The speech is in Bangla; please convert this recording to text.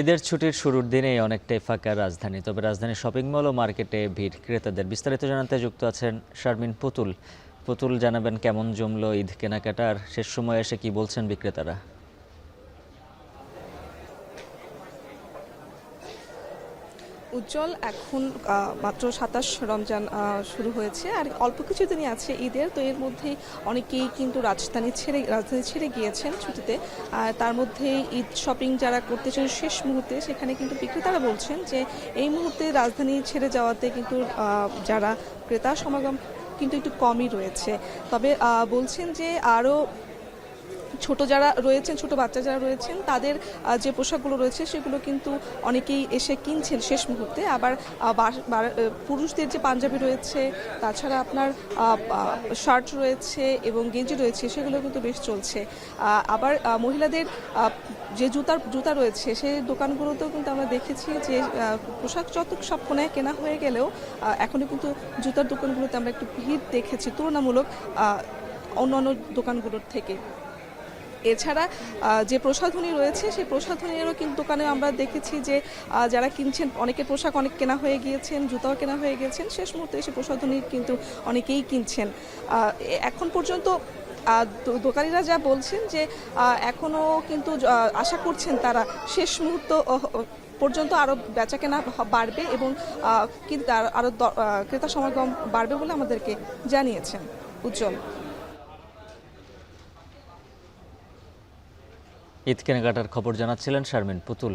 ঈদের ছুটির শুরুর দিনেই অনেকটাই ফাঁকা রাজধানী, তবে রাজধানীর শপিং মল ও মার্কেটে ভিড় ক্রেতাদের। বিস্তারিত জানাতে যুক্ত আছেন শারমিন পুতুল। পুতুল, জানাবেন কেমন জমলো ঈদ কেনাকাটা, আর শেষ সময় এসে কি বলছেন বিক্রেতারা? উজ্জ্বল, এখন মাত্র ২৭ রমজান শুরু হয়েছে আর অল্প কিছুদিনই আছে ঈদের। তো এর মধ্যেই অনেকেই কিন্তু রাজধানী ছেড়ে গিয়েছেন ছুটিতে। আর তার মধ্যে ঈদ শপিং যারা করতে চান শেষ মুহূর্তে, সেখানে কিন্তু বিক্রেতারা বলছেন যে এই মুহূর্তে রাজধানী ছেড়ে যাওয়াতে কিন্তু যারা ক্রেতা সমাগম কিন্তু একটু কমই রয়েছে। তবে বলছেন যে আরও ছোট যারা রয়েছেন, ছোট বাচ্চা যারা রয়েছেন, তাদের যে পোশাকগুলো রয়েছে সেগুলো কিন্তু অনেকেই এসে কিনছেন শেষ মুহূর্তে। আবার পুরুষদের যে পাঞ্জাবি রয়েছে, তাছাড়া আপনার শার্ট রয়েছে এবং গেঞ্জি রয়েছে, সেগুলো কিন্তু বেশ চলছে। আবার মহিলাদের যে জুতা রয়েছে, সেই দোকানগুলোতেও কিন্তু আমরা দেখেছি যে পোশাক যত সবখানে কেনা হয়ে গেলেও এখনও কিন্তু জুতার দোকানগুলোতে আমরা একটু ভিড় দেখেছি তুলনামূলক অন্যান্য দোকানগুলোর থেকে। এছাড়া যে প্রসাধনী রয়েছে, সেই প্রসাধনীরও কিন্তু দোকানে আমরা দেখেছি যে যারা কিনছেন, অনেকের পোশাক অনেক কেনা হয়ে গিয়েছেন, জুতাও কেনা হয়ে গিয়েছেন, শেষ মুহূর্তে এসে প্রসাধনী কিন্তু অনেকেই কিনছেন। এখন পর্যন্ত দোকানিরা যা বলছেন যে এখনও কিন্তু আশা করছেন তারা শেষ মুহূর্ত পর্যন্ত আরও বেচাকেনা বাড়বে এবং আরও ক্রেতা সমাগম বাড়বে বলে আমাদেরকে জানিয়েছেন। উজ্জ্বল। ঈদ কেনাকাটার খবর জানাচ্ছিলেন শারমিন পুতুল।